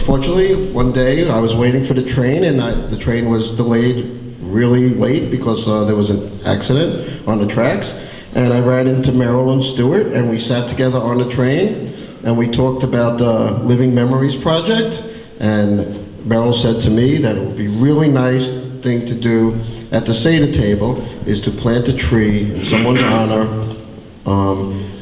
unfortunately, one day I was waiting for the train, and the train was delayed really late because there was an accident on the tracks. And I ran into Meryl and Stewart, and we sat together on the train, and we talked about the Living Memories Project. And Meryl said to me that it would be really nice thing to do at the Seder table is to plant a tree in someone's honor,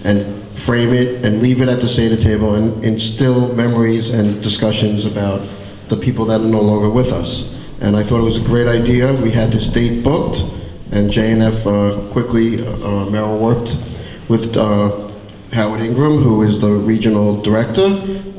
and frame it and leave it at the Seder table and instill memories and discussions about the people that are no longer with us. And I thought it was a great idea. We had this date booked, and J&F quickly, Meryl worked with Howard Ingram, who is the regional director,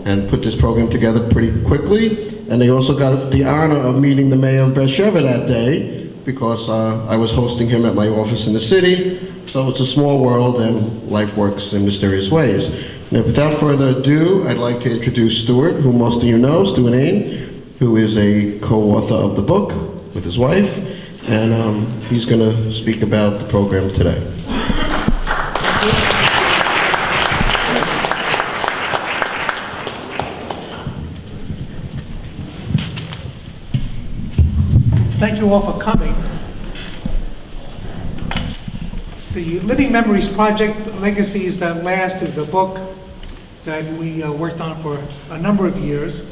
and put this program together pretty quickly. And they also got the honor of meeting the mayor of Beersheba that day, because I was hosting him at my office in the city. So it's a small world, and life works in mysterious ways. Now, without further ado, I'd like to introduce Stewart, who most of you know, Stewart Ain, who is a co-author of the book with his wife, and he's going to speak about the program today. Thank you all for coming. The Living Memories Project, Legacies That Last, is a book that we worked on for a number of years.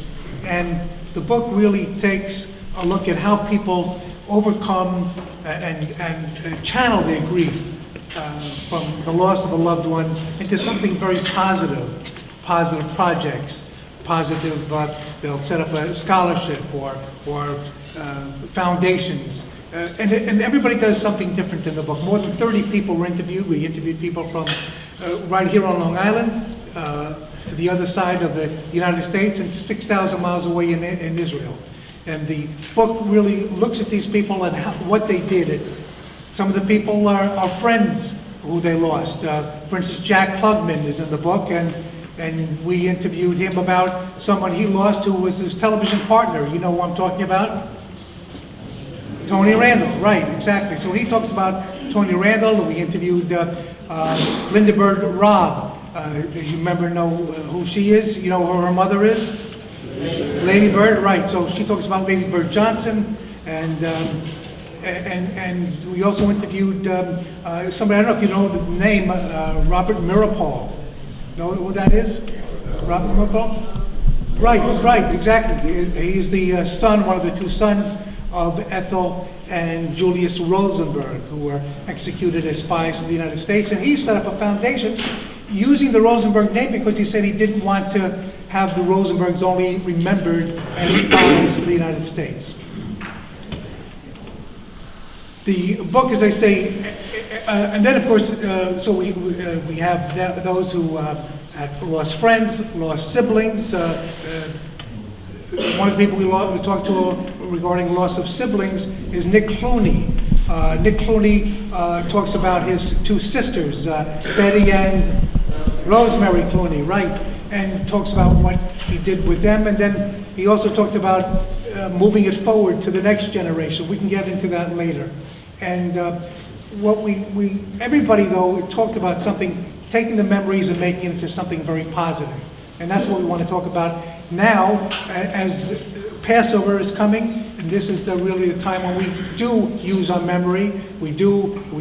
And the book really takes a look at how people overcome and channel their grief from the loss of a loved one into something very positive projects, positive, they'll set up a scholarship or foundations. And everybody does something different in the book. More than 30 people were interviewed. We interviewed people from right here on Long Island to the other side of the United States and 6,000 miles away in Israel. And the book really looks at these people and what they did. Some of the people are friends who they lost. For instance, Jack Klugman is in the book, and we interviewed him about someone he lost who was his television partner. You know who I'm talking about? Tony Randall, right, exactly. So he talks about Tony Randall. We interviewed Linda Bird Robb. You know who she is? You know who her mother is? Lady Bird, right. So she talks about Lady Bird Johnson, and we also interviewed somebody, I don't know if you know the name, Robert Mirapol. Know who that is? Robert Mirapol? Right, exactly. He's the son, one of the two sons of Ethel and Julius Rosenberg, who were executed as spies for the United States. And he set up a foundation using the Rosenberg name because he said he didn't want to have the Rosenbergs only remembered as spies for the United States. The book, as I say, and then of course, so we have those who have lost friends, lost siblings. One of the people we talked to regarding loss of siblings is Nick Clooney. Nick Clooney talks about his two sisters, Betty and Rosemary Clooney, right? And talks about what he did with them. And then he also talked about moving it forward to the next generation. We can get into that later. And what everybody though talked about something, taking the memories and making it into something very positive. And that's what we want to talk about now, as Passover is coming, and this is really the time when we do use our memory. We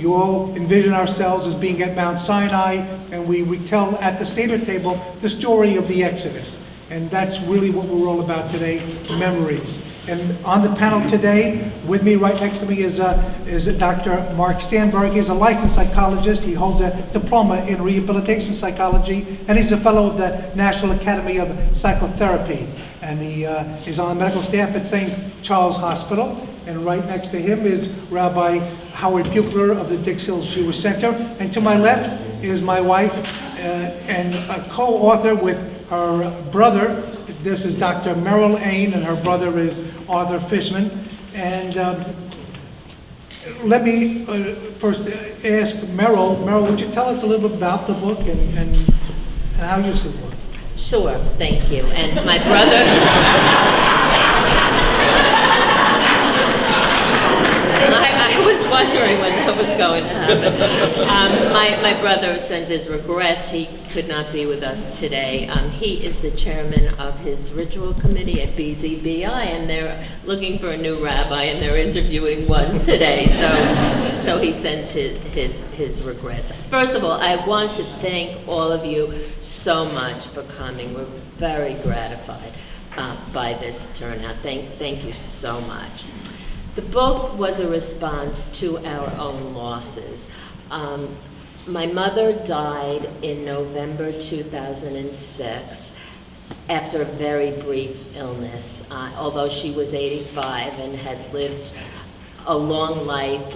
all envision ourselves as being at Mount Sinai, and we retell at the Seder table the story of the Exodus. And that's really what we're all about today, memories. And on the panel today, with me, right next to me, is Dr. Mark Stanberg. He's a licensed psychologist. He holds a diploma in rehabilitation psychology, and he's a fellow of the National Academy of Psychotherapy. And he is on the medical staff at St. Charles Hospital. And right next to him is Rabbi Howard Buechler of the Dix Hills Jewish Center. And to my left is my wife and a co-author with her brother. This is Dr. Meryl Ain, and her brother is Arthur Fishman. And let me first ask Meryl. Meryl, would you tell us a little bit about the book and how you see the book? Sure, thank you. And my brother, I was wondering when that was going to happen. My brother sends his regrets. He could not be with us today. He is the chairman of his ritual committee at BZBI, and they're looking for a new rabbi, and they're interviewing one today. So he sends his regrets. First of all, I want to thank all of you so much for coming. We're very gratified by this turnout. Thank you so much. The book was a response to our own losses. My mother died in November 2006 after a very brief illness. Although she was 85 and had lived a long life,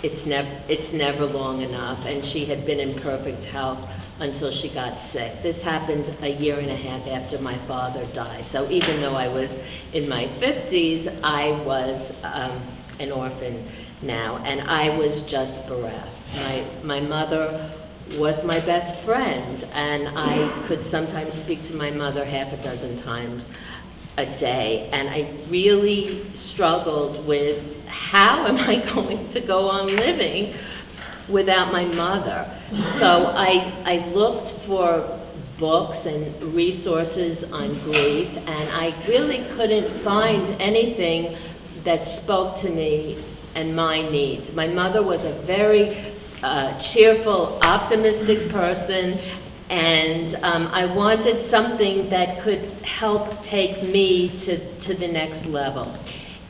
it's never long enough, and she had been in perfect health until she got sick. This happened a year and a half after my father died. So even though I was in my 50s, I was an orphan now, and I was just bereft. My mother was my best friend, and I could sometimes speak to my mother half a dozen times a day, and I really struggled with how am I going to go on living without my mother. So I looked for books and resources on grief, and I really couldn't find anything that spoke to me and my needs. My mother was a very cheerful, optimistic person, and I wanted something that could help take me to the next level.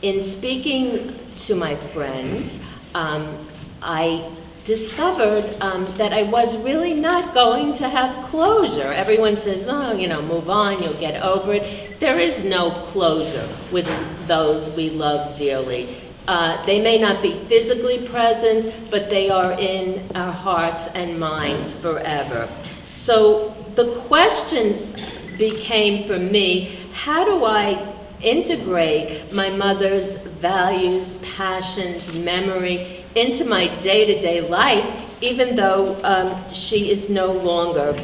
In speaking to my friends, I discovered that I was really not going to have closure. Everyone says, oh, move on, you'll get over it. There is no closure with those we love dearly. They may not be physically present, but they are in our hearts and minds forever. So the question became for me, how do I integrate my mother's values, passions, memory into my day-to-day life, even though she is no longer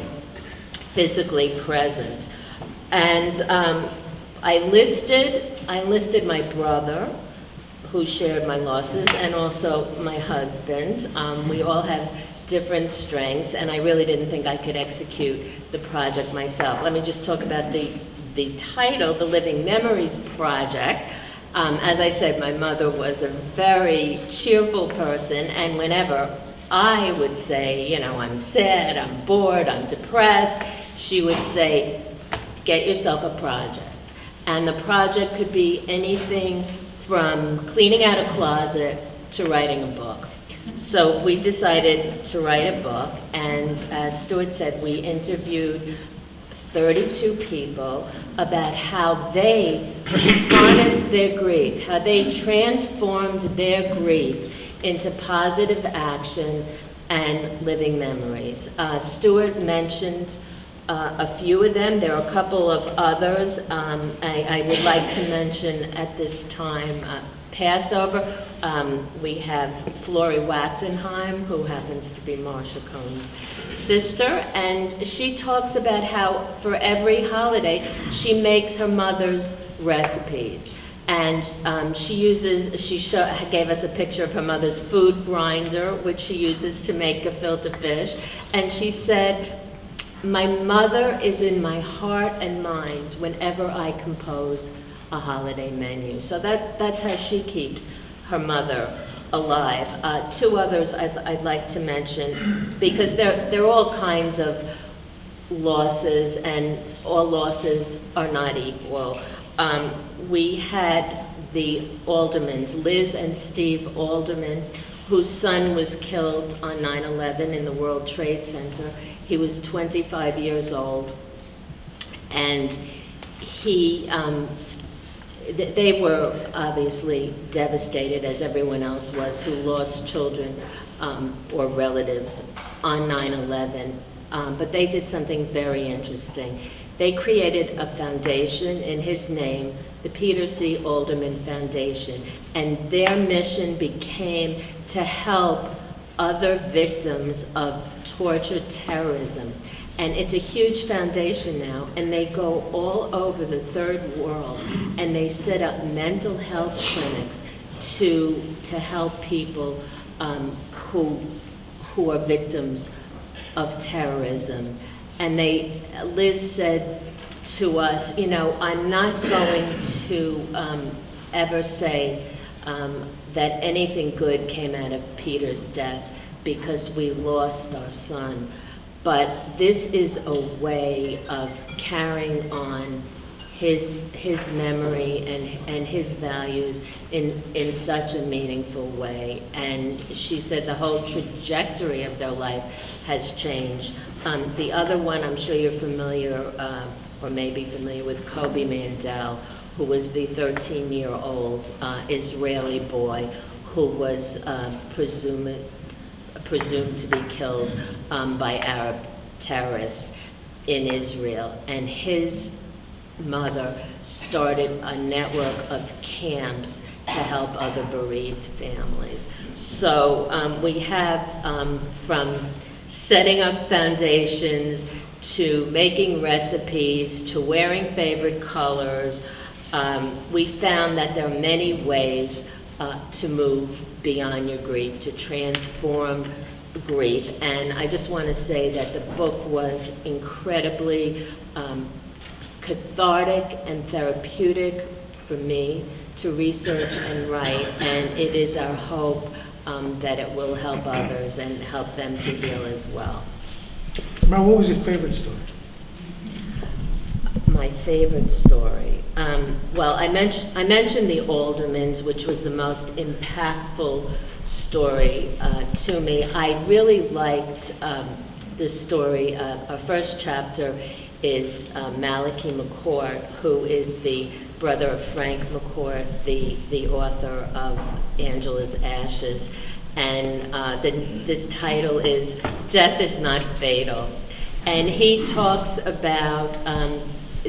physically present? And I enlisted my brother, who shared my losses, and also my husband. We all have different strengths, and I really didn't think I could execute the project myself. Let me just talk about the title, the Living Memories Project. As I said, my mother was a very cheerful person, and whenever I would say, I'm sad, I'm bored, I'm depressed, she would say, get yourself a project. And the project could be anything from cleaning out a closet to writing a book. So we decided to write a book, and as Stewart said, we interviewed 32 people about how they harnessed their grief, how they transformed their grief into positive action and living memories. Stewart mentioned a few of them. There are a couple of others. I would like to mention at this time Passover. We have Flory Wachtenheim, who happens to be Marsha Cohn's sister, and she talks about how for every holiday she makes her mother's recipes. And she gave us a picture of her mother's food grinder, which she uses to make gefilte fish, and she said, my mother is in my heart and mind whenever I compose a holiday menu. So that's how she keeps her mother alive. Two others I'd like to mention, because there are all kinds of losses, and all losses are not equal. We had the Aldermans, Liz and Steve Alderman, whose son was killed on 9/11 in the World Trade Center. He was 25 years old, and they were obviously devastated, as everyone else was, who lost children or relatives on 9/11. But they did something very interesting. They created a foundation in his name, the Peter C. Alderman Foundation, and their mission became to help other victims of torture terrorism. And it's a huge foundation now, and they go all over the third world, and they set up mental health clinics. to help people who are victims of terrorism. And Liz said to us, you know, I'm not going to ever say that anything good came out of Peter's death because we lost our son. But this is a way of carrying on his memory and his values in such a meaningful way. And she said the whole trajectory of their life has changed. The other one, I'm sure you're familiar, or maybe familiar with Kobe Mandel, who was the 13-year-old Israeli boy who was presumed to be killed by Arab terrorists in Israel. And his mother started a network of camps to help other bereaved families. So we have from setting up foundations to making recipes to wearing favorite colors. We found that there are many ways to move beyond your grief, to transform grief. And I just want to say that the book was incredibly cathartic and therapeutic for me to research and write, and it is our hope that it will help others and help them to heal as well. Meryl, what was your favorite story? My favorite story. Well, I mentioned the Aldermans, which was the most impactful story to me. I really liked this story. Our first chapter is Malachi McCourt, who is the brother of Frank McCourt, the author of Angela's Ashes. And the title is Death is Not Fatal. And he talks about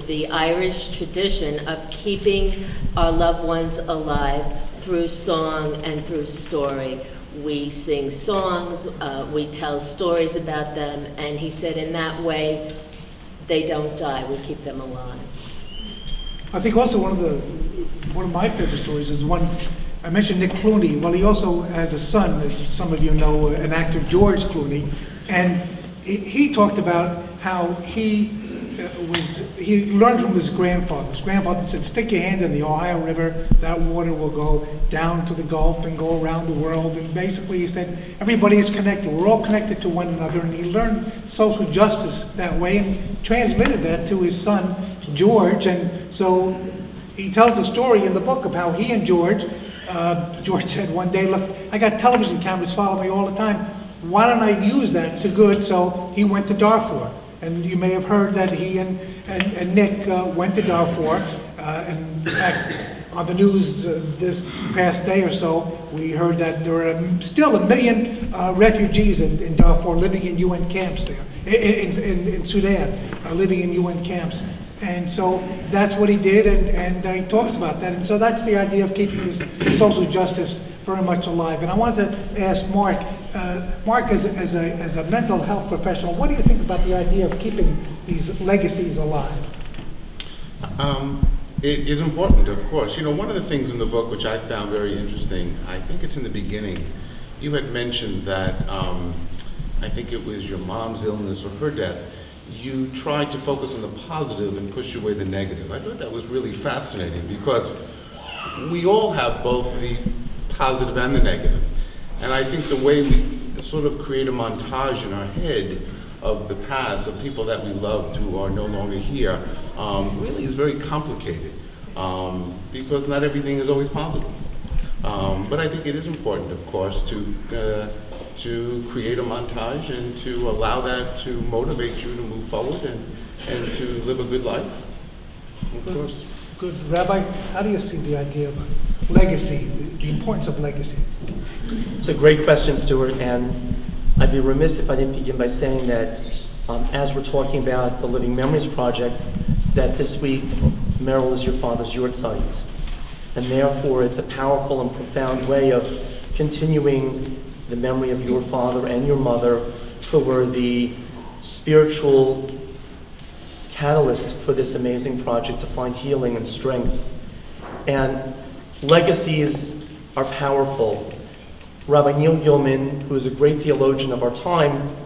the Irish tradition of keeping our loved ones alive through song and through story. We sing songs, we tell stories about them, and he said in that way, they don't die, we keep them alive. I think also one of my favorite stories is the one, I mentioned Nick Clooney. Well, he also has a son, as some of you know, an actor, George Clooney, and he talked about how he learned from his grandfather. His grandfather said, stick your hand in the Ohio River, that water will go down to the Gulf and go around the world. And basically he said, everybody is connected. We're all connected to one another. And he learned social justice that way and transmitted that to his son, George. And so he tells a story in the book of how he and George said one day, look, I got television cameras following me all the time. Why don't I use that to good? So he went to Darfur. And you may have heard that he and Nick went to Darfur. And in fact, on the news this past day or so, we heard that there are still 1 million refugees in Darfur living in UN camps there, in Sudan, living in UN camps. And so that's what he did, and he talks about that. And so that's the idea of keeping this social justice very much alive. And I wanted to ask Mark, as a mental health professional, what do you think about the idea of keeping these legacies alive? It is important, of course. You know, one of the things in the book which I found very interesting, I think it's in the beginning, you had mentioned that, I think it was your mom's illness or her death, you tried to focus on the positive and push away the negative. I thought that was really fascinating because we all have both the positive and the negative. And I think the way we sort of create a montage in our head of the past, of people that we loved who are no longer here, really is very complicated because not everything is always positive. But I think it is important, of course, to create a montage and to allow that to motivate you to move forward and to live a good life, of course. Good. Rabbi, how do you see the idea of legacy, the importance of legacies? It's a great question, Stewart, and I'd be remiss if I didn't begin by saying that as we're talking about the Living Memories Project, that this week, Meryl is your father's yahrzeit. And therefore, it's a powerful and profound way of continuing the memory of your father and your mother, who were the spiritual catalyst for this amazing project to find healing and strength. And legacies are powerful. Rabbi Neil Gilman, who is a great theologian of our time,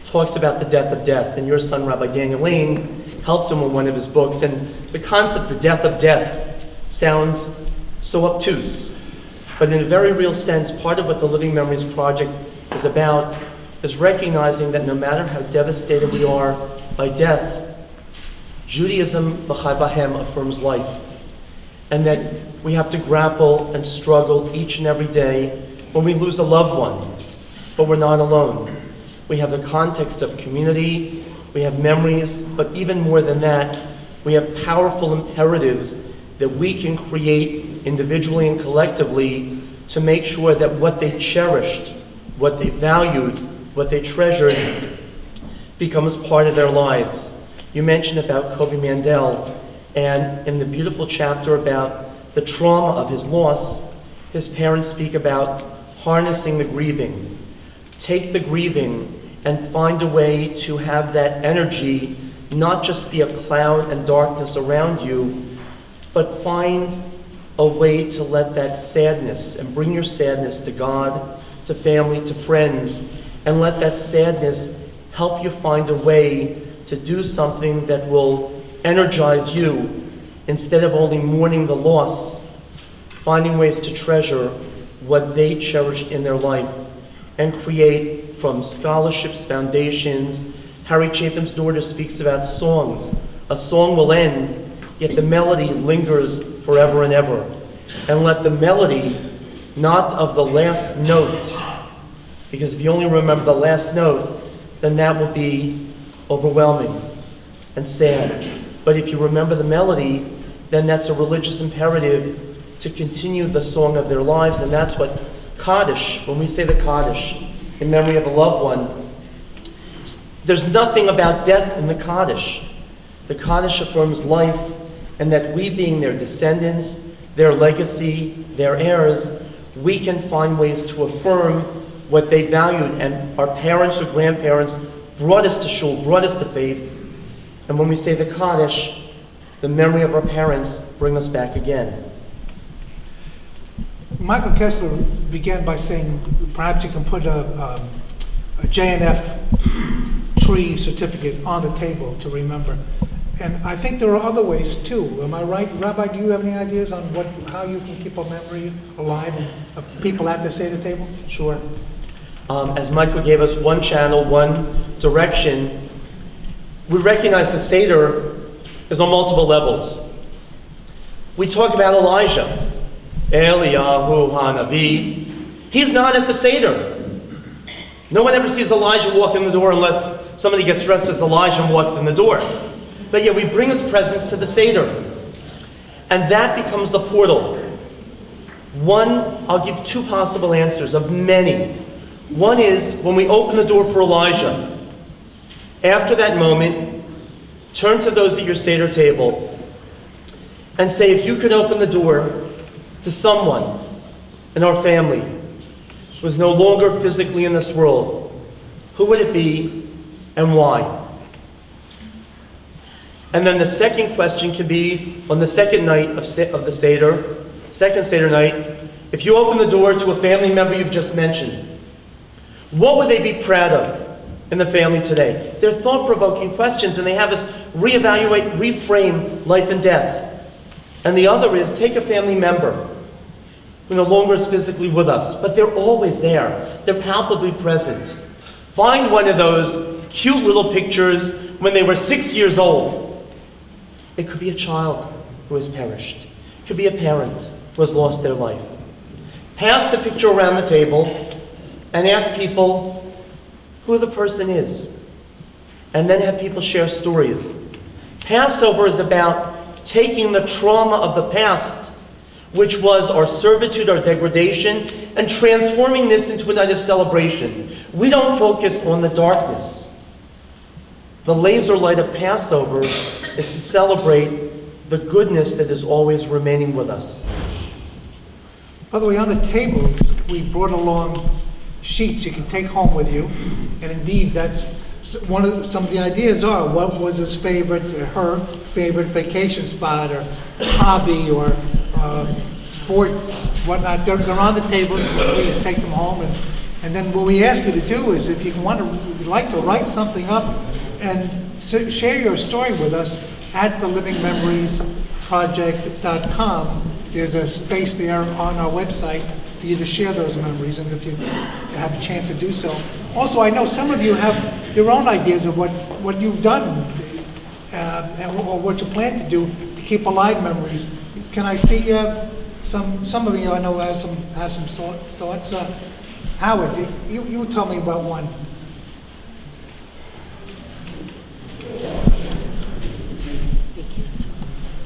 talks about the death of death, and your son, Rabbi Daniel Ain, helped him with one of his books, and the concept, the death of death, sounds so obtuse. But in a very real sense, part of what the Living Memories Project is about is recognizing that no matter how devastated we are by death, Judaism, b'chai b'hem, affirms life. And that we have to grapple and struggle each and every day when we lose a loved one, but we're not alone. We have the context of community, we have memories, but even more than that, we have powerful imperatives that we can create individually and collectively to make sure that what they cherished, what they valued, what they treasured becomes part of their lives. You mentioned about Kobe Mandel, and in the beautiful chapter about the trauma of his loss, his parents speak about harnessing the grieving. Take the grieving and find a way to have that energy not just be a cloud and darkness around you, but find a way to let that sadness and bring your sadness to God, to family, to friends, and let that sadness help you find a way to do something that will energize you instead of only mourning the loss, finding ways to treasure what they cherished in their life and create from scholarships, foundations. Harry Chapin's daughter speaks about songs. A song will end, yet the melody lingers forever and ever. And let the melody, not of the last note, because if you only remember the last note, then that will be overwhelming and sad. But if you remember the melody, then that's a religious imperative to continue the song of their lives, and that's what Kaddish, when we say the Kaddish, in memory of a loved one, there's nothing about death in the Kaddish. The Kaddish affirms life, and that we being their descendants, their legacy, their heirs, we can find ways to affirm what they valued, and our parents or grandparents brought us to shul, brought us to faith, and when we say the Kaddish, the memory of our parents bring us back again. Michael Kessler began by saying perhaps you can put a JNF tree certificate on the table to remember. And I think there are other ways too. Am I right? Rabbi, do you have any ideas on how you can keep a memory alive of people at the Seder table? Sure. As Michael gave us one channel, one direction, we recognize the Seder is on multiple levels. We talk about Elijah, Eliyahu Hanavi. He's not at the Seder. No one ever sees Elijah walk in the door unless somebody gets dressed as Elijah and walks in the door. But yet we bring his presence to the Seder. And that becomes the portal. One, I'll give two possible answers of many. One is when we open the door for Elijah. After that moment, turn to those at your Seder table and say, if you could open the door to someone in our family who is no longer physically in this world, who would it be and why? And then the second question can be on the second night of the Seder, second Seder night, if you open the door to a family member you've just mentioned, what would they be proud of in the family today? They're thought-provoking questions, and they have us reevaluate, reframe life and death. And the other is take a family member who no longer is physically with us, but they're always there. They're palpably present. Find one of those cute little pictures when they were 6 years old. It could be a child who has perished. It could be a parent who has lost their life. Pass the picture around the table and ask people who the person is. And then have people share stories. Passover is about taking the trauma of the past, which was our servitude, our degradation, and transforming this into a night of celebration. We don't focus on the darkness. The laser light of Passover is to celebrate the goodness that is always remaining with us. By the way, on the tables, we brought along sheets you can take home with you, and indeed, that's some of the ideas are what was his favorite, her favorite vacation spot, or hobby, or sports, whatnot. They're on the tables. Please take them home. And then what we ask you to do is, if you would like to write something up and share your story with us at thelivingmemoriesproject.com. There's a space there on our website for you to share those memories, and if you have a chance to do so. Also, I know some of you have your own ideas of what you've done or what you plan to do to keep alive memories. Can I see some of you I know have some thoughts? Howard, you tell me about one.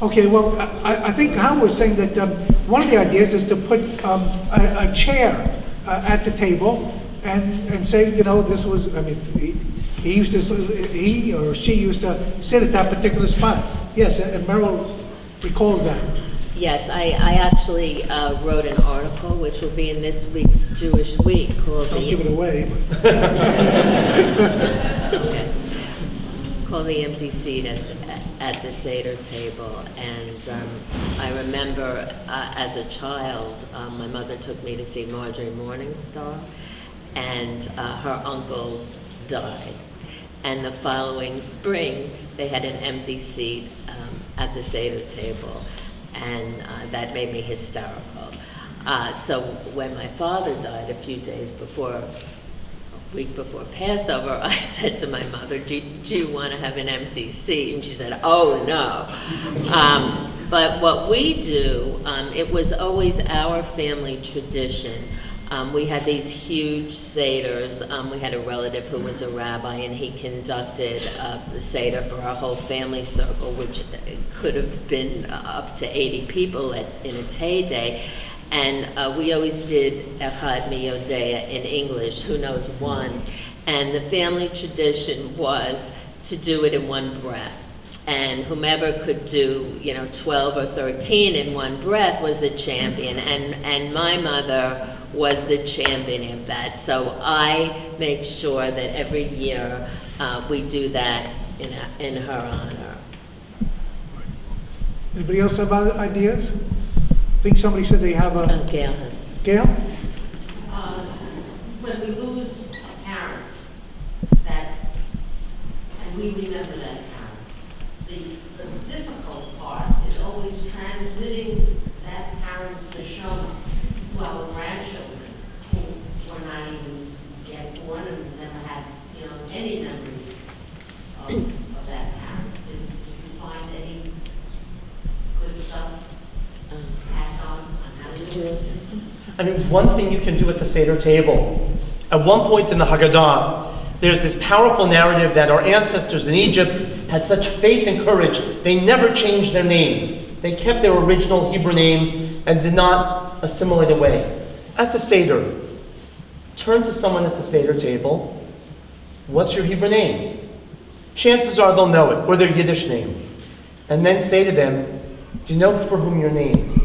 Okay, well, I think Howard was saying that one of the ideas is to put a chair at the table and say, this was, he or she used to sit at that particular spot. Yes, and Meryl recalls that. Yes, I actually wrote an article, which will be in this week's Jewish Week, called Don't give it away. Okay. Called The Empty Seat at the Seder table. And I remember as a child, my mother took me to see Marjorie Morningstar, and her uncle died. And the following spring, they had an empty seat at the Seder table. And that made me hysterical. So when my father died a few days before, a week before Passover, I said to my mother, do you want to have an empty seat? And she said, oh no. But what we do, it was always our family tradition. We had these huge seders. We had a relative who was a rabbi, and he conducted the seder for our whole family circle, which could have been up to 80 people in its heyday. And we always did Echad Miyodea in English, who knows one. And the family tradition was to do it in one breath. And whomever could do, 12 or 13 in one breath was the champion. And my mother was the champion of that. So I make sure that every year we do that in her honor. Anybody else have other ideas? I think somebody said they have a... Gail. Gail? When we lose parents, and we remember that parent, the difficult part is always transmitting that parent's neshama to our grandchildren, who were not even yet born and never had, any memories of that parent. Did you find any good stuff passed on how to do it? One thing you can do at the Seder table, at one point in the Haggadah, there's this powerful narrative that our ancestors in Egypt had such faith and courage, they never changed their names. They kept their original Hebrew names and did not assimilate away. At the Seder, turn to someone at the Seder table. What's your Hebrew name? Chances are they'll know it, or their Yiddish name. And then say to them, do you know for whom you're named?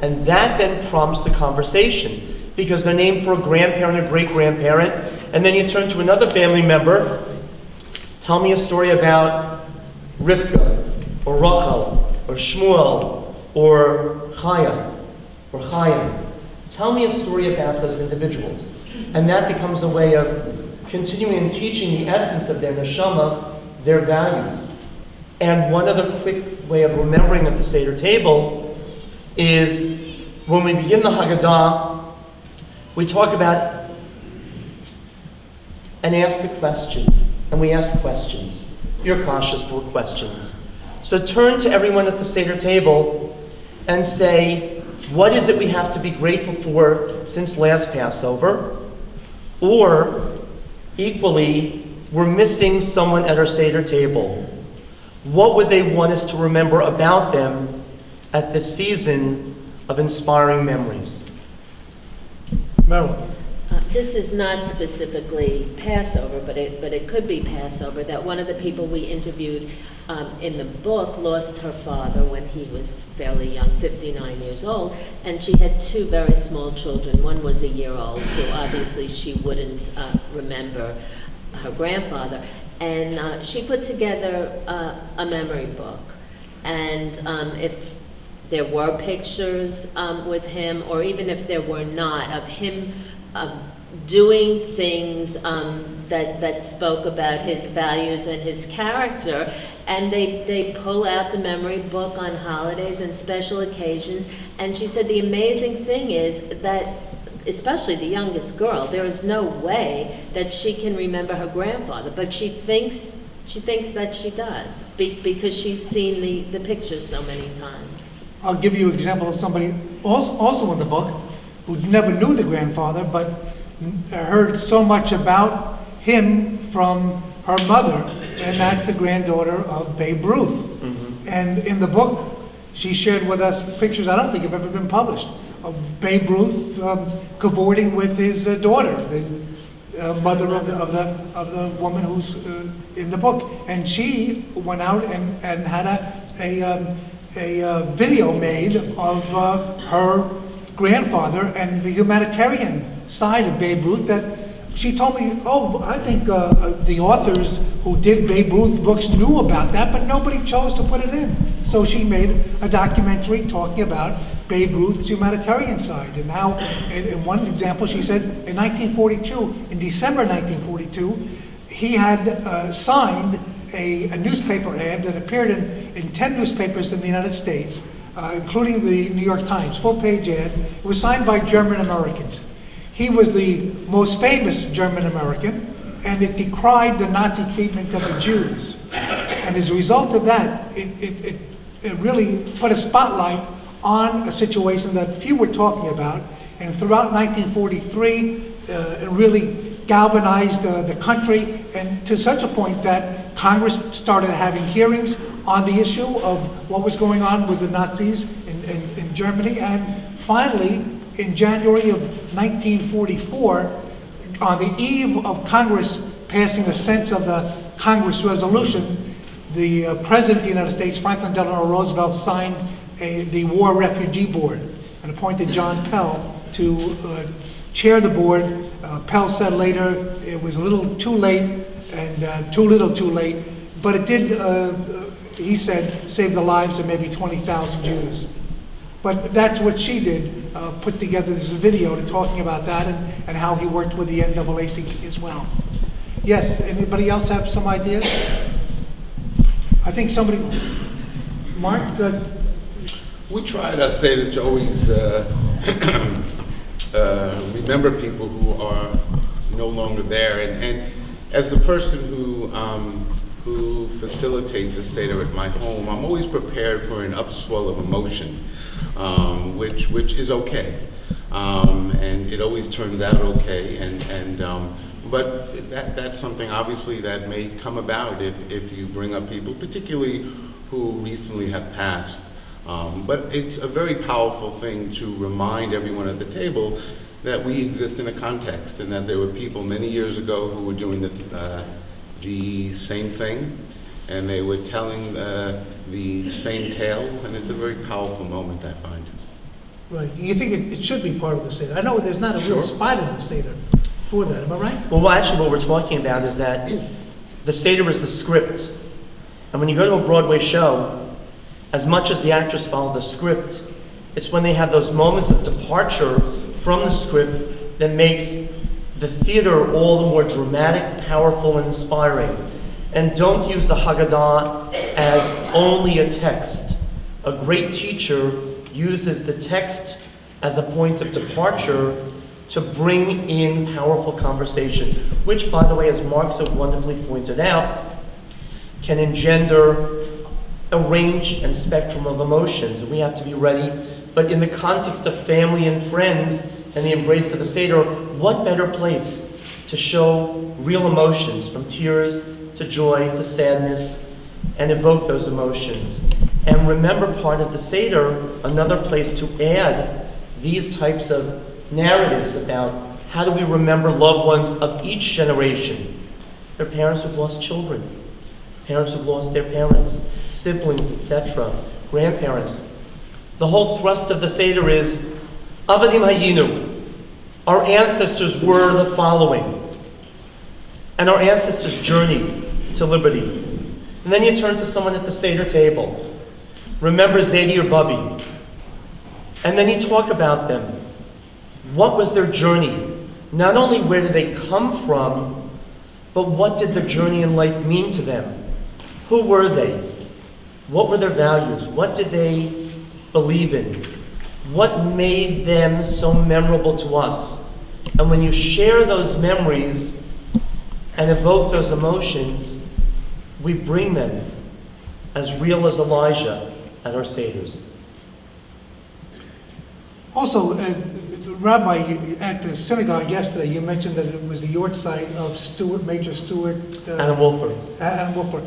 And that then prompts the conversation, because they're named for a grandparent or great-grandparent. And then you turn to another family member. Tell me a story about Rivka, or Rachel, or Shmuel, or Chaya, or Chaim. Tell me a story about those individuals. And that becomes a way of continuing and teaching the essence of their neshama, their values. And one other quick way of remembering at the Seder table is when we begin the Haggadah, we talk about and ask the question, and we ask questions. Your cautious for questions. So turn to everyone at the Seder table and say, what is it we have to be grateful for since last Passover? Or, equally, we're missing someone at our Seder table. What would they want us to remember about them at this season of inspiring memories? Meryl? This is not specifically Passover, but it could be Passover, that one of the people we interviewed in the book lost her father when he was fairly young, 59 years old, and she had two very small children. One was a year old, so obviously she wouldn't remember her grandfather. And she put together a memory book. And if there were pictures with him, or even if there were not, of him doing things that spoke about his values and his character. And they pull out the memory book on holidays and special occasions. And she said the amazing thing is that, especially the youngest girl, there is no way that she can remember her grandfather, but she thinks that she does, because she's seen the pictures so many times. I'll give you an example of somebody also in the book who never knew the grandfather, but heard so much about him from her mother, and that's the granddaughter of Babe Ruth. Mm-hmm. And in the book, she shared with us pictures I don't think have ever been published of Babe Ruth cavorting with his daughter, the mother of the woman who's in the book. And she went out and had a video made of her grandfather and the humanitarian side of Babe Ruth that she told me, I think the authors who did Babe Ruth books knew about that, but nobody chose to put it in. So she made a documentary talking about Babe Ruth's humanitarian side. And how, in one example, she said in 1942, in December 1942, he had signed a newspaper ad that appeared in 10 newspapers in the United States, including the New York Times, full-page ad. It was signed by German Americans. He was the most famous German American, and it decried the Nazi treatment of the Jews. And as a result of that, it really put a spotlight on a situation that few were talking about. And throughout 1943, it really galvanized the country, and to such a point that Congress started having hearings on the issue of what was going on with the Nazis in Germany. And finally, in January of 1944, on the eve of Congress passing a sense of the Congress resolution, the President of the United States, Franklin Delano Roosevelt, signed the War Refugee Board and appointed John Pell to chair the board. Pell said later it was a little too late and too little too late, but it did, he said, save the lives of maybe 20,000 Jews. But that's what she did, put together this video talking about that and how he worked with the NAACP as well. Yes, anybody else have some ideas? I think somebody, Mark? We try to say that you always remember people who are no longer there. And as the person who facilitates the Seder at my home, I'm always prepared for an upswell of emotion. Which is okay, and it always turns out okay. But that's something obviously that may come about if you bring up people, particularly who recently have passed. But it's a very powerful thing to remind everyone at the table that we exist in a context, and that there were people many years ago who were doing the same thing, and they were telling the same tales, and it's a very powerful moment, I find. Right. You think it should be part of the Seder? I know there's not a real spot in the Seder for that. Am I right? Well, actually, what we're talking about is that the Seder is the script. And when you go to a Broadway show, as much as the actors follow the script, it's when they have those moments of departure from the script that makes the theater all the more dramatic, powerful, and inspiring. And don't use the Haggadah as only a text. A great teacher uses the text as a point of departure to bring in powerful conversation, which, by the way, as Mark so wonderfully pointed out, can engender a range and spectrum of emotions. And we have to be ready. But in the context of family and friends and the embrace of the Seder, what better place to show real emotions, from tears to joy to sadness, and evoke those emotions. And remember, part of the Seder, another place to add these types of narratives about how do we remember loved ones of each generation. Their parents who've lost children, parents who've lost their parents, siblings, etc., grandparents. The whole thrust of the Seder is, Avadim Hayinu. Our ancestors were the following. And our ancestors journeyed to liberty. And then you turn to someone at the Seder table remember Zadie or Bubby. And then you talk about them. What was their journey? Not only where did they come from, but what did their journey in life mean to them? Who were they? What were their values? What did they believe in? What made them so memorable to us? And when you share those memories and evoke those emotions, we bring them as real as Elijah at our Seders. Also, Rabbi, at the synagogue yesterday, you mentioned that it was the yahrzeit of Stewart, Major Stewart. Adam Wolford. Adam Wolford.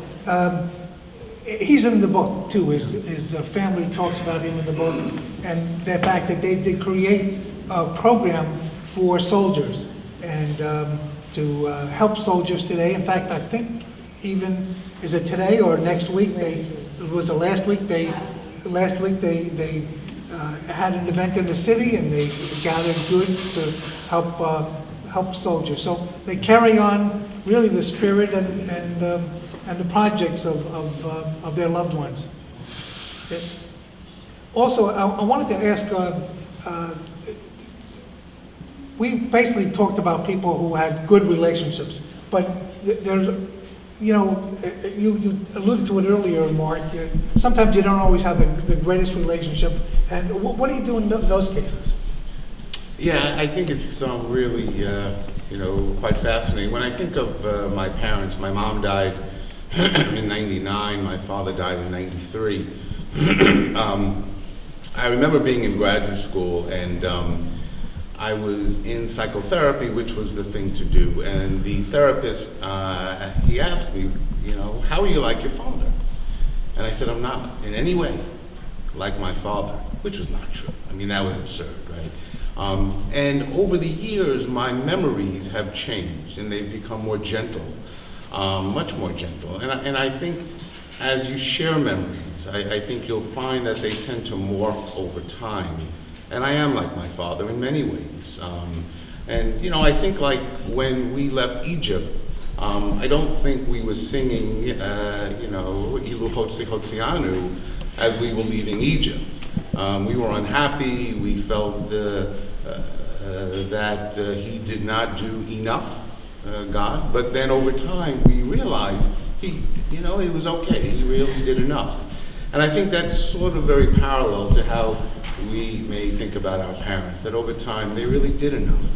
He's in the book, too. His family talks about him in the book, and the fact that they did create a program for soldiers and to help soldiers today. In fact, I think even, is it today or next week? Was it last week? Last week they had an event in the city, and they gathered goods to help soldiers. So they carry on really the spirit and the projects of their loved ones. Yes. Also, I wanted to ask. We basically talked about people who had good relationships, but there's, you alluded to it earlier, Mark. Sometimes you don't always have the greatest relationship. And what do you do in those cases? Yeah, I think it's really, quite fascinating. When I think of my parents, my mom died in '99, my father died in '93. I remember being in graduate school, and I was in psychotherapy, which was the thing to do. And the therapist, he asked me, how are you like your father? And I said, I'm not in any way like my father, which was not true. I mean, that was absurd, right? And over the years, my memories have changed, and they've become more gentle, much more gentle. And I think as you share memories, I think you'll find that they tend to morph over time. And I am like my father in many ways. I think like when we left Egypt, I don't think we were singing, Ilu Hotzi Hotzianu as we were leaving Egypt. We were unhappy. We felt that he did not do enough, God. But then over time, we realized it was okay. He really did enough. And I think that's sort of very parallel to how we may think about our parents, that over time they really did enough.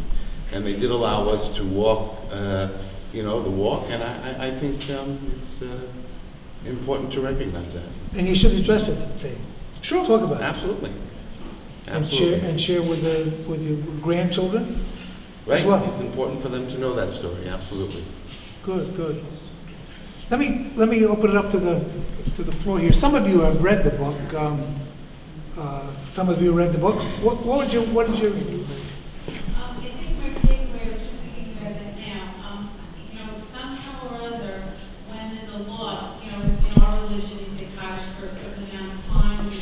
And they did allow us to walk, the walk. And I think it's important to recognize that. And you should address it, say. Sure. Talk about it. Absolutely. And share with your grandchildren right. as well. It's important for them to know that story. Absolutely. Good. Let me open it up to the floor here. Some of you have read the book. Some of you read the book. What is your? I think my takeaway, I was just thinking about that now. Somehow or other, when there's a loss, in our religion, you say Kaddish for a certain amount of time, we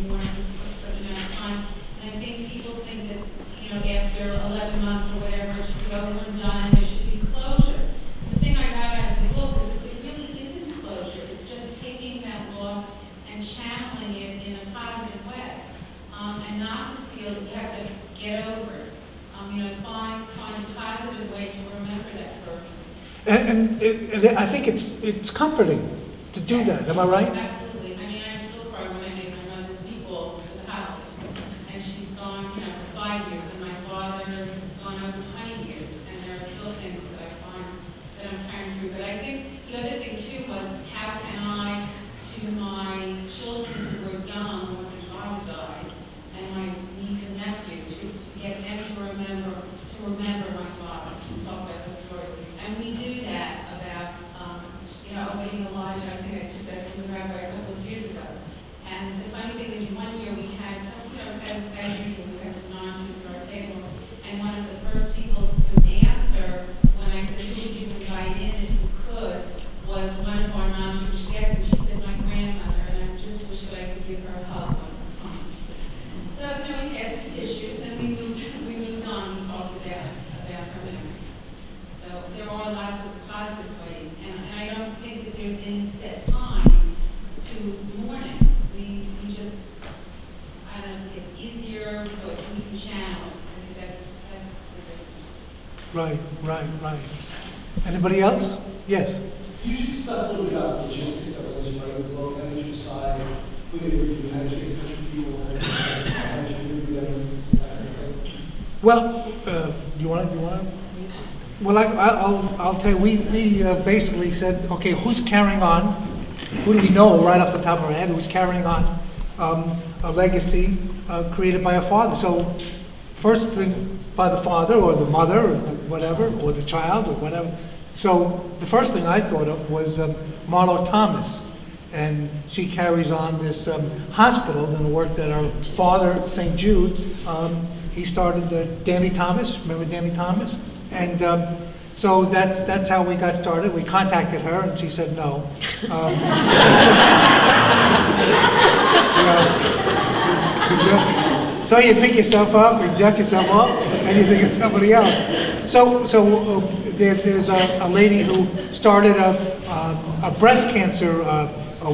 mourn for a certain amount of time. And I think people think that, after 11 months or whatever, it should be over and done, and there should be closure. The thing I got out of the book is that it really isn't closure. It's just taking that loss and channeling it in a positive way. And not to feel that you have to get over it. Find a positive way to remember that person. And I think it's comforting to do that. Am I right? Absolutely. I still cry when I make my mother's meatballs for the holidays. And she's gone, for 5 years, and my father has gone over 20 years. And there are still things that I find that I'm carrying through. But I think the other thing too was, how can I, to my children who were young when my father died, and my niece and nephew, to get them to remember my father, to talk about the story. And we do that about, opening Elijah. I think I took that from the rabbi a couple of years ago. And the funny thing is, one year we had some, as usual, we had some non-Jews at our table. And one of the first people to answer when I said, who would you invite in if you could, was one of our non-Jewish guests. And she said, my grandmother. And I just wish that I could give her a hug one more time. So, we passed the tissues and we moved on. We talked about her memory. So there are lots of positive ways, and I don't think that there's any set time to mourning. We just Right, right, right. Anybody else? Yes. Can you just discuss a little bit about the logistics that was running the book? How did you decide who they were doing? How did you get in touch with people? How did you interview them? Well, you want to? Well, I'll tell you. We basically said, okay, who's carrying on? Who do we know right off the top of our head? Who's carrying on a legacy created by a father? So, first thing by the father or the mother or whatever, or the child or whatever. So the first thing I thought of was Marlo Thomas, and she carries on this hospital and the work that our father, St. Jude, he started Danny Thomas. Remember Danny Thomas? And so that's how we got started. We contacted her, and she said no. So you pick yourself up, you dust yourself off, and you think of somebody else. So there's a lady who started a breast cancer, a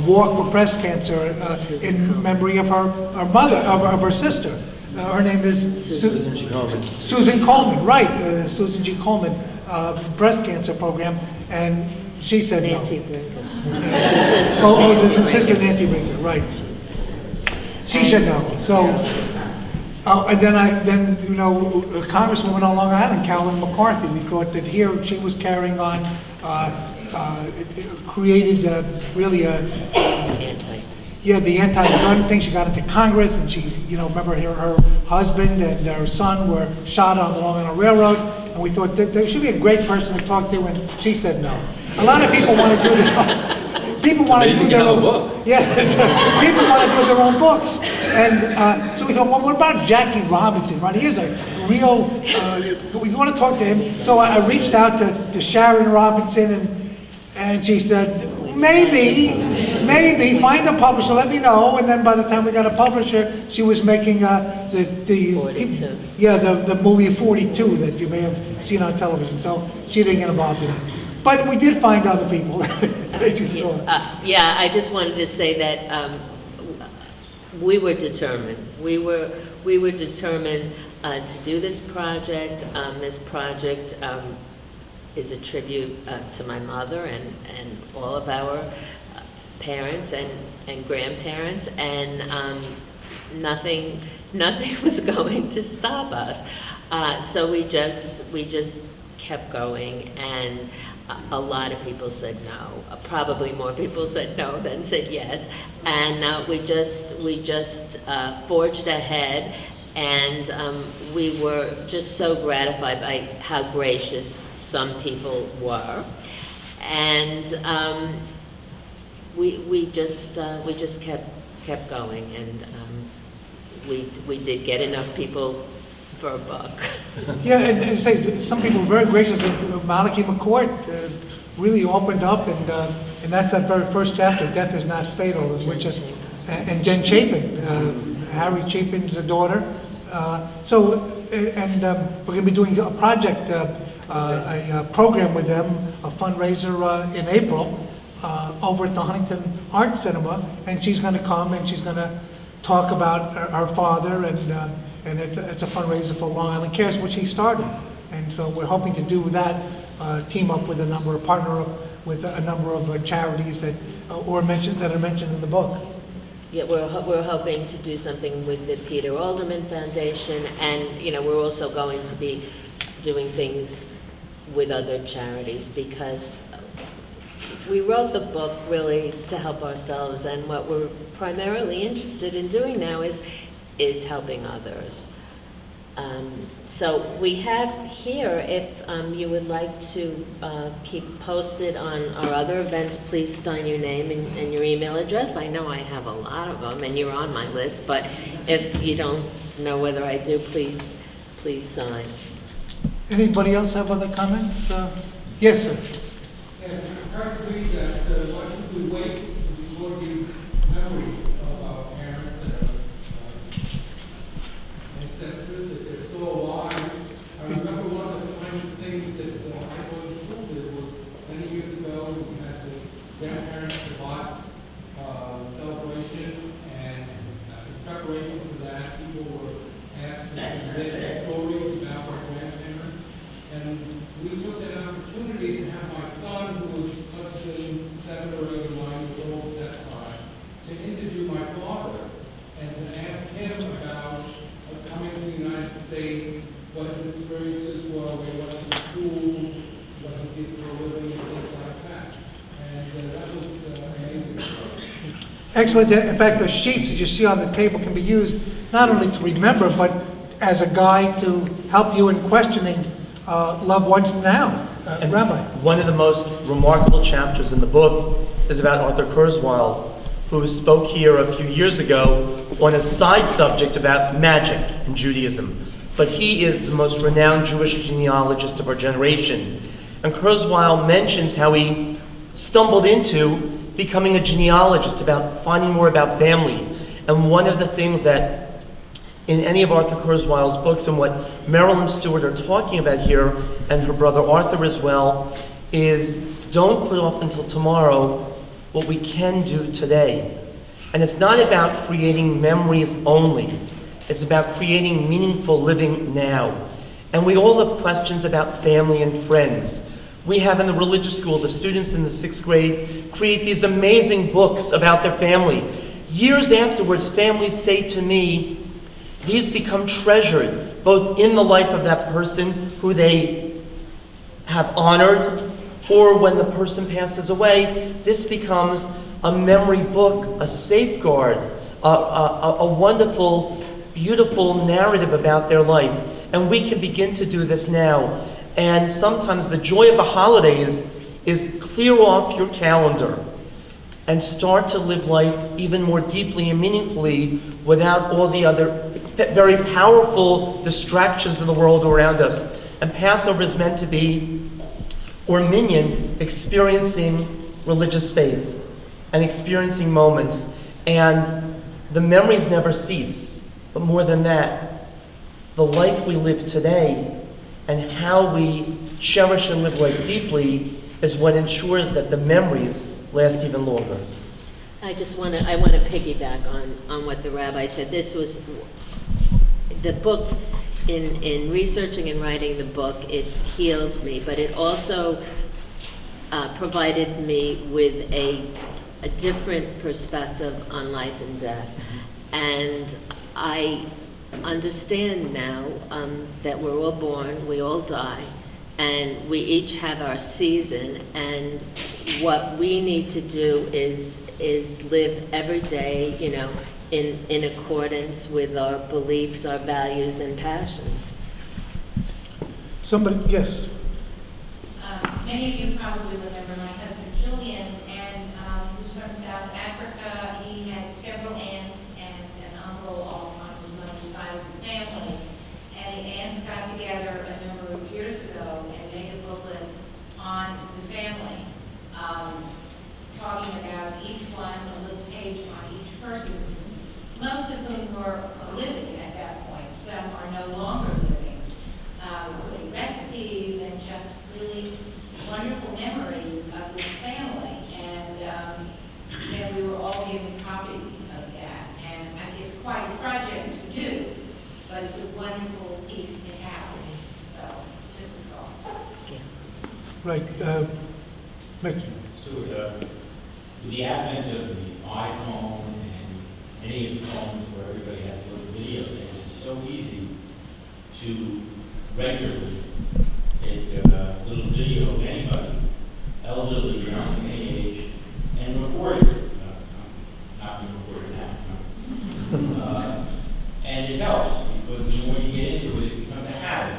walk for breast cancer in memory of her mother, of her sister. Her name is Susan Coleman. Susan Coleman, right? Susan G. Coleman breast cancer program, and she said no. Nancy Brinker. The sister Nancy Brinker, right? She said no. So, and then a congresswoman on Long Island, Carolyn McCarthy. We thought that here she was carrying on, created really a. Yeah, the anti-gun thing. She got into Congress, and she, remember her husband and her son were shot on the Long Island Railroad, and we thought that there should be a great person to talk to, and she said no. A lot of people want to do this. People want to do their own book. Yeah, people want to do their own books, and so we thought, well, what about Jackie Robinson? Right, he is a real. We want to talk to him. So I reached out to Sharon Robinson, and she said, maybe find a publisher, let me know. And then by the time we got a publisher, she was making the 42. the movie 42 that you may have seen on television. So she didn't get involved in it. But we did find other people. Yeah, I just wanted to say that we were determined. We were determined to do this project. This project is a tribute to my mother and all of our parents and grandparents, and nothing was going to stop us. So we just kept going, and a lot of people said no. Probably more people said no than said yes, and we just forged ahead, and we were just so gratified by how gracious some people were, and we just kept going, and we did get enough people for a book. Yeah, and say some people were very gracious. Malachi McCourt really opened up, and that's that very first chapter, "Death is Not Fatal," which is, and Jen Chapin, Harry Chapin's daughter. We're going to be doing a project. A program with them, a fundraiser in April over at the Huntington Art Cinema, and she's going to come and she's going to talk about our father, and it's a fundraiser for Long Island Cares, which he started, and so we're hoping to do that, team up with partner up with a number of charities that are mentioned in the book. Yeah, we're hoping to do something with the Peter Alderman Foundation, and we're also going to be doing things with other charities, because we wrote the book really to help ourselves, and what we're primarily interested in doing now is helping others. So we have here, if you would like to keep posted on our other events, please sign your name and your email address. I know I have a lot of them, and you're on my list, but if you don't know whether I do, please sign. Anybody else have other comments? Yes, sir. And I agree that why should we wait before the memory of our parents and ancestors, if they're still alive? I remember one of the funny things that I go to school with was many years ago, we had the grandparents Shabbat celebration, and in preparation for that, people were asked to present stories about our grandparents. And we took that opportunity to have my son, who was husband 7 or 8 or 9 years old at that time, to interview my father and to ask him about coming to the United States, what his experiences were, where he went to school, what he did for a living, and things like that. And that was amazing. Excellent. In fact, the sheets that you see on the table can be used not only to remember, but as a guide to help you in questioning loved ones now. Rabbi. One of the most remarkable chapters in the book is about Arthur Kurzweil, who spoke here a few years ago on a side subject about magic in Judaism. But he is the most renowned Jewish genealogist of our generation. And Kurzweil mentions how he stumbled into becoming a genealogist, about finding more about family. And one of the things that in any of Arthur Kurzweil's books, and what Meryl and Stewart are talking about here, and her brother Arthur as well, is don't put off until tomorrow what we can do today. And it's not about creating memories only. It's about creating meaningful living now. And we all have questions about family and friends. We have in the religious school, the students in the 6th grade create these amazing books about their family. Years afterwards, families say to me, these become treasured, both in the life of that person who they have honored, or when the person passes away, this becomes a memory book, a safeguard, a wonderful, beautiful narrative about their life. And we can begin to do this now. And sometimes the joy of the holidays is clear off your calendar and start to live life even more deeply and meaningfully without all the other very powerful distractions in the world around us. And Passover is meant to be, or Minyan, experiencing religious faith and experiencing moments. And the memories never cease. But more than that, the life we live today and how we cherish and live life deeply is what ensures that the memories last even longer. I want to piggyback on what the rabbi said. This was the book. In researching and writing the book, it healed me, but it also provided me with a different perspective on life and death. And I understand now that we're all born, we all die, and we each have our season, and what we need to do is live every day, in accordance with our beliefs, our values, and passions. Somebody, yes. Many of you probably remember my husband Julian, and he was from South Africa. He had several aunts and an uncle all on his mother's side of the family. And the aunts got together a number of years ago and made a booklet on the family, talking about each one, a little page on each person, most of whom were living at that point. Some are no longer living, putting recipes and just really wonderful memories of this family. And we were all given copies of that. And it's quite a project to do, but it's a wonderful piece to have. So, just a thought. Right. Mitch. Stewart, with the advent of the iPhone and any of the phones where everybody has little videotapes, it's so easy to regularly take a little video of anybody, elderly, young, any age, and record it. Not being recorded now. And it helps, because the more you get into it, it becomes a habit,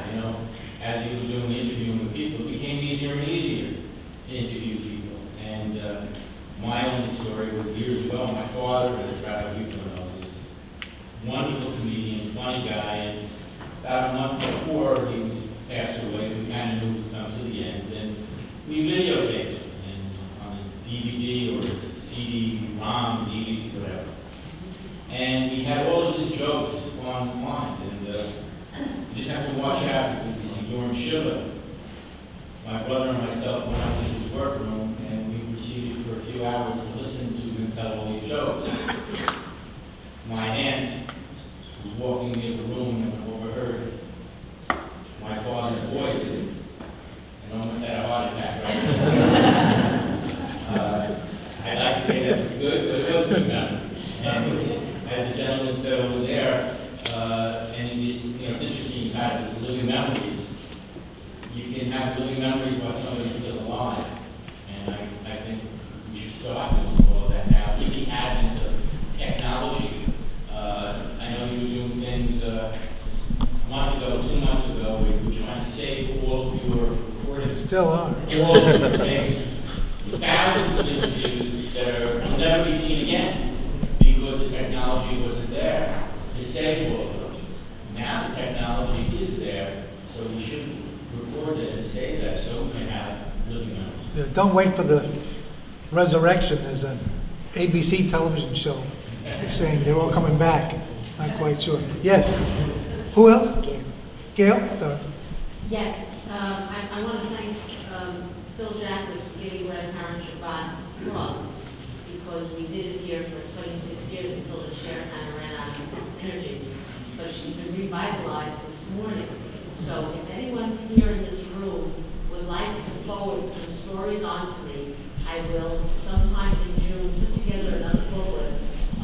As you were doing interviewing with people, it became easier and easier to interview people. And my own story was years ago. My father, as Rabbi Buchner knows, is a wonderful comedian, funny guy, and about a month before he was passed away, we kind of knew it was come to the end, and we videotaped it on a DVD or CD-ROM, DVD, whatever. And we had all of his jokes online, and you just have to watch out, because you see during Shiva, my brother and myself went out to his workroom, and we proceeded for a few hours to listen to him tell all these jokes. My aunt was walking near the room and overheard my father's voice memories, you can have living memories while somebody's still alive. And I think we should start doing all of that now. With the advent of technology, I know you were doing things a month ago, 2 months ago, where you were trying to save all of your recordings. Still are. All of the tapes, thousands of interviews that will never be seen again because the technology wasn't there to save all of those. Now the technology is there, so we should record it and save that so we can have living memories. Yeah, don't wait for the resurrection. There's an ABC television show. They're saying they're all coming back. Not quite sure. Yes. Who else? Gail? Sorry. Yes, I want to thank Phil Jackless for giving Grandparent Shabbat love, because we did it here for 26 years until the chair kind of ran out of energy. But she's been revitalized this morning. So if anyone here in this room would like to forward some stories on to me, I will sometime in June put together another booklet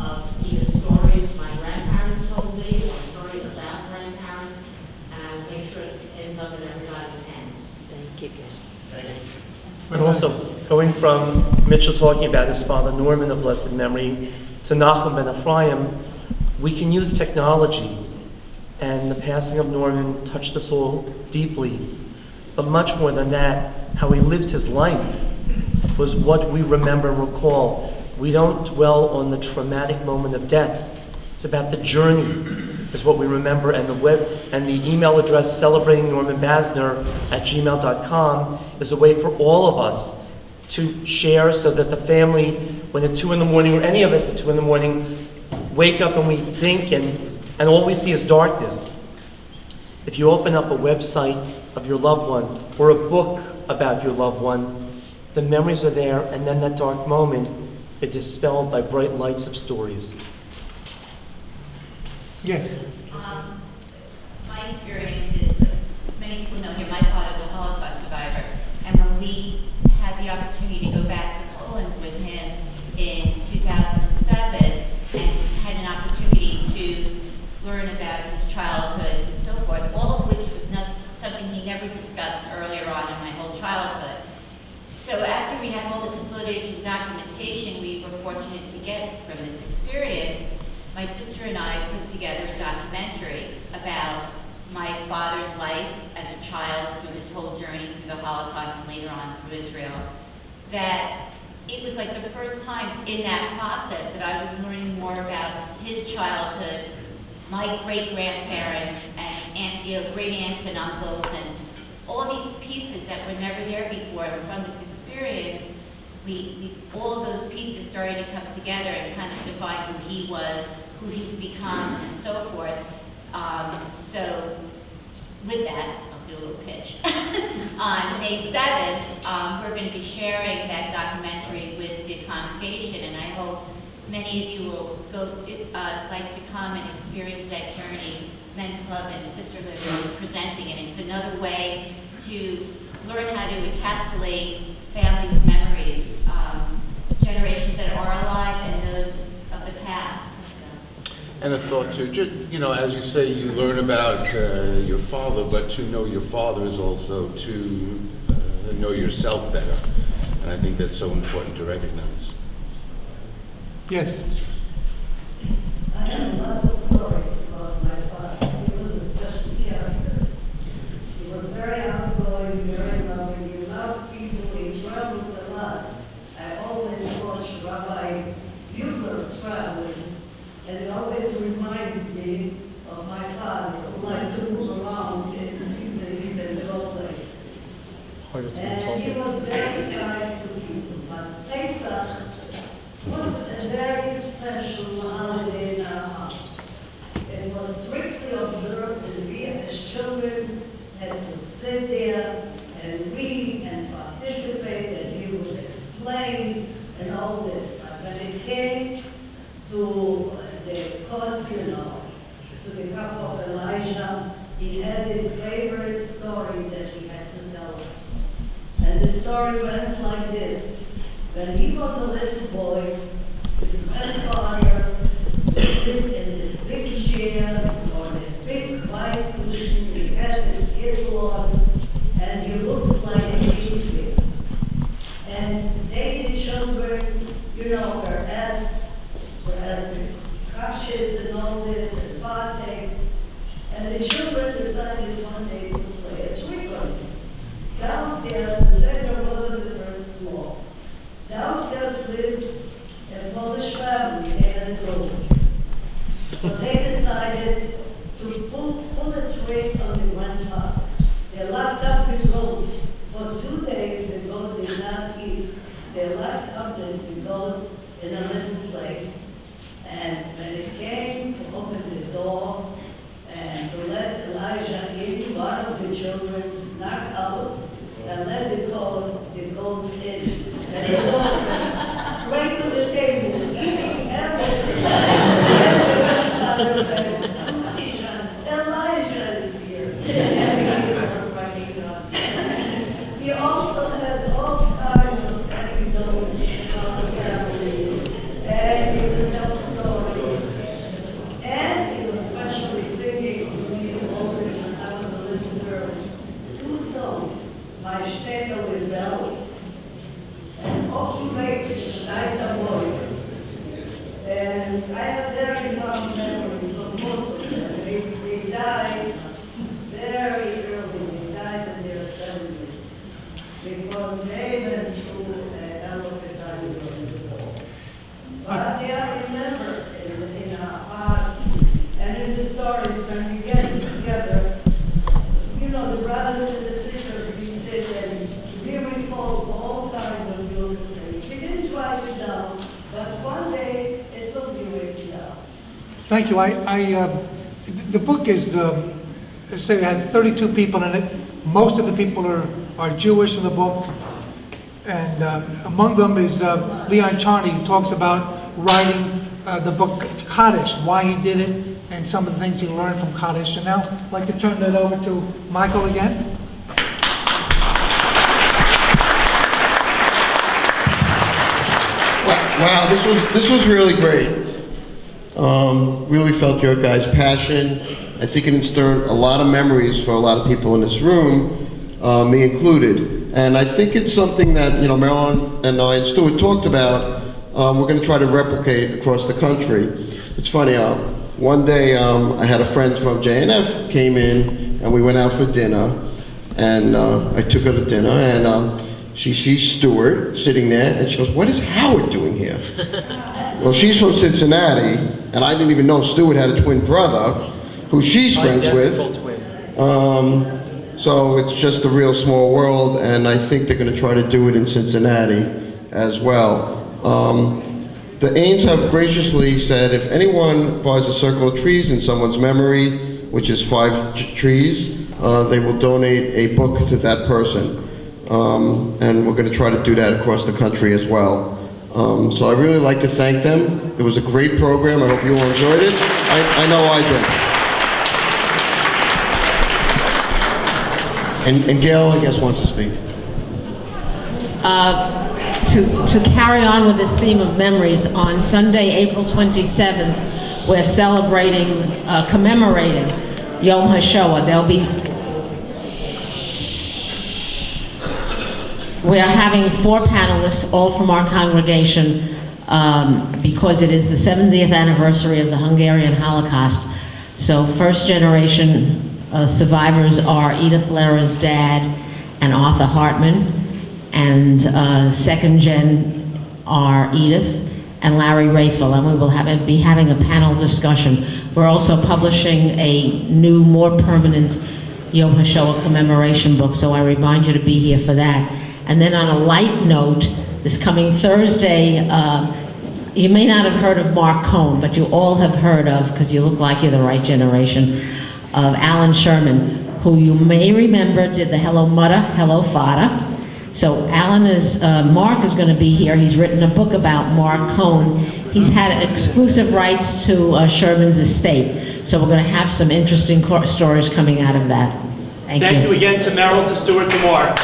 of either stories my grandparents told me or stories about grandparents, and I will make sure it ends up in everybody's hands. Thank you. And also, going from Mitchell talking about his father Norman of blessed memory to Nachum ben Ephraim, we can use technology, and the passing of Norman touched us all deeply. But much more than that, how he lived his life was what we remember and recall. We don't dwell on the traumatic moment of death. It's about the journey is what we remember, and the email address celebratingnormanbasner@gmail.com is a way for all of us to share, so that the family, when at 2 in the morning, or any of us at 2 in the morning, wake up and we think and all we see is darkness. If you open up a website of your loved one or a book about your loved one, the memories are there, and then that dark moment is dispelled by bright lights of stories. Yes. My experience is, as many people know here, my father was a Holocaust survivor, and when we had the opportunity to go back to Poland with him in 2007, and had an opportunity to learn about his childhood and so forth, all of which was not something he never discussed earlier on in my whole childhood. So after we had all this footage and documentation we were fortunate to get from this experience, my sister and I put together a documentary about my father's life as a child through his whole journey through the Holocaust and later on through Israel. That it was like the first time in that process that I was learning more about his childhood, my great-grandparents, and great aunts and uncles, and all these pieces that were never there before. And from this experience, all of those pieces started to come together and kind of define who he was, who he's become, and so forth. So with that, I'll do a little pitch. On May 7th, we're going to be sharing that documentary with the congregation, and I hope many of you will like to come and experience that journey. Men's Club and Sisterhood are presenting it. It's another way to learn how to encapsulate families' memories, generations that are alive and those of the past. So. And a thought too, just, as you say, you learn about your father, but to know your father is also to know yourself better. And I think that's so important to recognize. Yes. I have a lot of stories about my father. He was a special character. He was very outgoing, very loving. He loved people. He traveled a lot. I always watched Rabbi Buchler traveling, and it always reminds me of my father, who liked to move around in cities and all places. And he was very kind to people. But Pesach was a very special holiday in our house. It was strictly observed, and we as children had to sit there and read and participate, and he would explain and all this. But when it came to the course, to the cup of Elijah, he had his favorite story that he had to tell us. And the story went like this. When he was a little boy, his grandfather would sit in this big chair on a big white cushion. He had his all this and party. And the children decided one day to play a trick on me. Downstairs, the second was on the first floor. Downstairs lived a Polish family, they had a goat. So they decided to pull a trick on the grandfather. They locked up the goat. For 2 days, the goat did not eat. They locked up the goat in a little place. And when it came to open the door and to let Elijah in, one of the children snuck out and let the goat in. And it walked straight to the table, eating everything. And the grandfather said, Elijah is here. And the kids were running up. He also had all kinds of anecdotes about the family. And he would tell stories. And he was especially singing to me always when I was a little girl. 2 songs, My Shtetl with Bells, and Off Makes Night a Boy. And I have very fond memories of most of them. They died very early. They died in their 70s because they went through a hell of a time during the war. But they are remembered in our hearts and in the stories when we get together. You know, the brothers and the sisters, we sit and we recall all kinds of beautiful things. We didn't write it down, but one day it will be written down. Thank you. The book is, say, it has 32 people in it. Most of the people are Jewish in the book. And among them is Leon Charney, who talks about writing the book Kaddish, why he did it, and some of the things he learned from Kaddish. And now I'd like to turn that over to Michael again. Wow, this was really great. Really felt your guys' passion. I think it stirred a lot of memories for a lot of people in this room, me included. And I think it's something that, you know, Meryl and I and Stewart talked about. We're going to try to replicate across the country. It's funny, one day I had a friend from JNF came in and we went out for dinner. And I took her to dinner and she sees Stewart sitting there and she goes, "What is Howard doing here?" Well, she's from Cincinnati and I didn't even know Stewart had a twin brother who she's friends with. So it's just a real small world, and I think they're going to try to do it in Cincinnati as well. The Ains have graciously said if anyone buys a circle of trees in someone's memory, which is 5 trees, they will donate a book to that person. And we're going to try to do that across the country as well. So I really like to thank them. It was a great program. I hope you all enjoyed it. I know I did. And Gail, I guess, wants to speak. To carry on with this theme of memories, on Sunday, April 27th, we're celebrating, commemorating Yom HaShoah. We are having 4 panelists, all from our congregation, because it is the 70th anniversary of the Hungarian Holocaust. So first generation survivors are Edith Lehra's dad and Arthur Hartman, and second gen are Edith and Larry Rafel, and we will be having a panel discussion. We're also publishing a new, more permanent Yom HaShoah commemoration book, so I remind you to be here for that. And then on a light note, this coming Thursday, you may not have heard of Mark Cohn, but you all have heard of, because you look like you're the right generation, of Alan Sherman, who you may remember did the Hello Mudda, Hello Fada. So Mark is going to be here. He's written a book about Mark Cohn. He's had exclusive rights to Sherman's estate. So we're going to have some interesting stories coming out of that. Thank you. Thank you again to Meryl, to Stewart, to Mark.